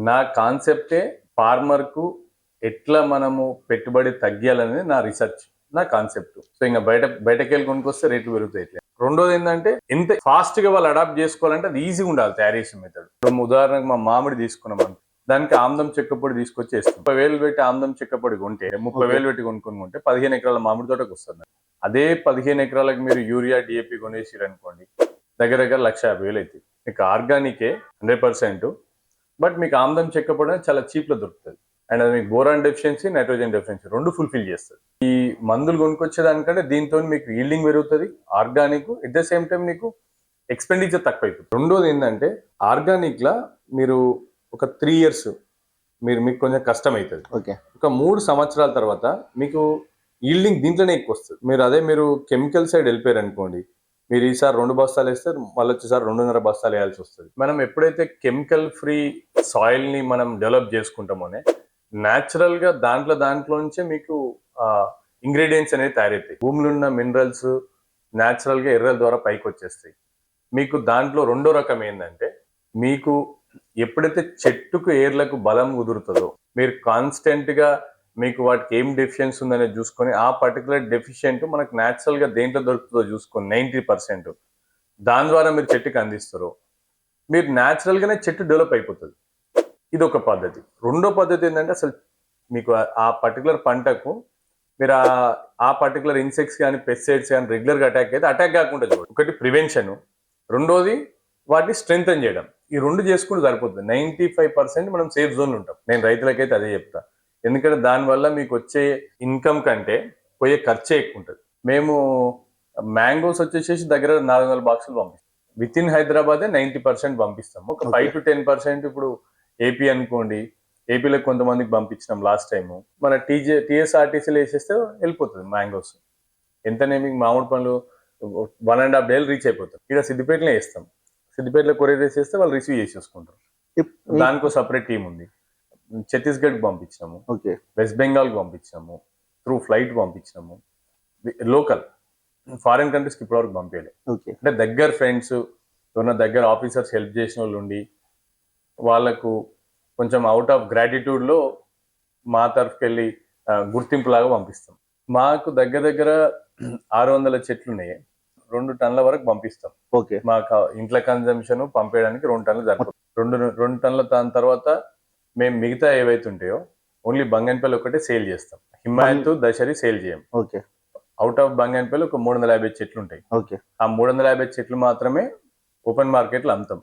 నా కాన్సెప్టే ఫార్మర్ కు ఎట్లా మనము పెట్టుబడి తగ్గాలనేది నా రీసెర్చ్, నా కాన్సెప్ట్. సో ఇంకా బయటకెళ్ళి కొనుక్కొస్తే రేట్లు పెరుగుతాయి. ఇట్లా రెండోది ఏంటంటే ఎంత ఫాస్ట్ గా వాళ్ళు అడాప్ట్ చేసుకోవాలంటే అది ఈజీగా ఉండాలి తయారు చేసే మెథడ్. ఇప్పుడు ఉదాహరణకు మా మామిడి తీసుకున్నాం అనుకో, దానికి ఆమ్దం చెక్కపొడి తీసుకొచ్చి వేస్తాం. 30,000 పెట్టి ఆమ్దం చెక్కపొడి కొంటే 30,000 పెట్టి కొనుక్కొని కొంటే 15 ఎకరాల మామిడి తోటకు వస్తుంది. అదే 15 ఎకరాలకు మీరు యూరియా డిఏపి కొనేసిరు అనుకోండి, దగ్గర దగ్గర 1,50,000 అవుతుంది. మీకు ఆర్గానికే 100%, బట్ మీకు ఆమ్దం చెక్కపొడి చాలా చీప్ లో దొరుకుతుంది. అండ్ అది మీకు బోరాన్ డెఫిషియన్సీ, నైట్రోజన్ డెఫిషియన్సీ రెండు ఫుల్ఫిల్ చేస్తుంది. ఈ మందులు కొనుక్కొచ్చేదానికంటే దీంతో మీకు ఈల్డింగ్ పెరుగుతుంది, organic. At the same time మీకు ఎక్స్పెండిచర్ తక్కువ అవుతుంది. రెండోది ఏంటంటే ఆర్గానిక్ లా మీరు ఒక 3 years మీకు కొంచెం కష్టం అవుతుంది. ఒక 3 సంవత్సరాల తర్వాత మీకు ఈల్డింగ్ దీంట్లోనే ఎక్కువ వస్తుంది. మీరు కెమికల్ సైడ్ వెళ్ళిపోయారు అనుకోండి, మీరు ఈసారి 2 బస్తాలు వేస్తారు, మళ్ళీ వచ్చేసారి 2.5 బస్తాలు వేయాల్సి వస్తుంది. మనం ఎప్పుడైతే కెమికల్ ఫ్రీ సాయిల్ ని మనం డెవలప్ చేసుకుంటామోనే న్యాచురల్ గా దాంట్లోంచే మీకు ఇంగ్రీడియంట్స్ అనేవి తయారవుతాయి. భూమిలో ఉన్న మినరల్స్ న్యాచురల్ గా ఎర్రల ద్వారా పైకి వచ్చేస్తాయి. మీకు దాంట్లో రెండో రకం ఏంటంటే, మీకు ఎప్పుడైతే చెట్టుకు ఏర్లకు బలం కుదురుతుందో, మీరు కాన్స్టెంట్ గా మీకు వాటికి ఏం డెఫిషియన్సీ ఉందనేది చూసుకొని ఆ పర్టికులర్ డెఫిషియెంట్ మనకు న్యాచురల్ గా దేంట్లో దొరుకుతుందో చూసుకొని 90% దాని ద్వారా మీరు చెట్టుకి అందిస్తారు, మీరు న్యాచురల్ గానే చెట్టు డెవలప్ అయిపోతుంది. ఇది ఒక పద్ధతి. రెండో పద్ధతి ఏంటంటే, అసలు మీకు ఆ పర్టికులర్ పంటకు మీరు ఆ పర్టికులర్ ఇన్సెక్ట్స్ కానీ పెస్టిసైడ్స్ కానీ రెగ్యులర్గా అటాక్ అయితే అటాక్ కాకుండా చూడండి. ఒకటి ప్రివెన్షన్, రెండోది వాటిని స్ట్రెంగ్తన్ చేయడం. ఈ రెండు చేసుకుంటూ సరిపోతుంది. 95% మనం సేఫ్ జోన్ ఉంటాం. నేను రైతులకైతే అదే చెప్తా. ఎందుకంటే దానివల్ల మీకు వచ్చే ఇన్కమ్ కంటే పోయే ఖర్చే ఎక్కువ ఉంటుంది. మేము మ్యాంగోస్ వచ్చేసేసి దగ్గర 400 బాక్సులు పంపిస్తాం. విత్ ఇన్ హైదరాబాదే 90% పంపిస్తాం. ఒక 5 to 10% ఇప్పుడు ఏపీ అనుకోండి, ఏపీలో కొంతమందికి పంపించినాం లాస్ట్ టైం. మన టీఎస్ఆర్టీసీలో వేసేస్తే వెళ్ళిపోతుంది మ్యాంగోస్. ఎంతనే మీకు మామిడి పండ్లు 1.5 days రీచ్ అయిపోతుంది. ఇక్కడ సిద్దిపేటలో వేస్తాం, సిద్దిపేటలో కొరియర్ వేసేస్తే వాళ్ళు రిసీవ్ చేసేసుకుంటారు. దానికో సపరేట్ టీం ఉంది. ఛత్తీస్గఢ్కి పంపించినాము, వెస్ట్ బెంగాల్కి పంపించినాము, త్రూ ఫ్లైట్ పంపించినాము. లోకల్ ఫారిన్ కంట్రీస్కి ఇప్పటివరకు పంపించలేదు. అంటే దగ్గర ఫ్రెండ్స్ ఉన్న దగ్గర ఆఫీసర్స్ హెల్ప్ చేసిన వాళ్ళు ఉండి వాళ్ళకు కొంచెం అవుట్ ఆఫ్ గ్రాటిట్యూడ్ లో మా తరఫుకి వెళ్ళి గుర్తింపు లాగా పంపిస్తాం. మాకు దగ్గర దగ్గర 600 చెట్లు ఉన్నాయి, 2 టన్నుల వరకు పంపిస్తాం. మాకు ఇంట్లో కన్జంప్షన్ పంపేయడానికి 2 టన్నులు సరిపోతుంది. 2 టన్నుల దాని తర్వాత మేము మిగతా ఏవైతే ఉంటాయో ఓన్లీ బంగన్పల్లి ఒకటే సేల్ చేస్తాం. హిమాయత్, దశరి సేల్ చేయం. అవుట్ ఆఫ్ బంగన్పల్లి ఒక 350 చెట్లు ఉంటాయి. ఆ 350 చెట్లు మాత్రమే ఓపెన్ మార్కెట్ లో అమ్ముతాం.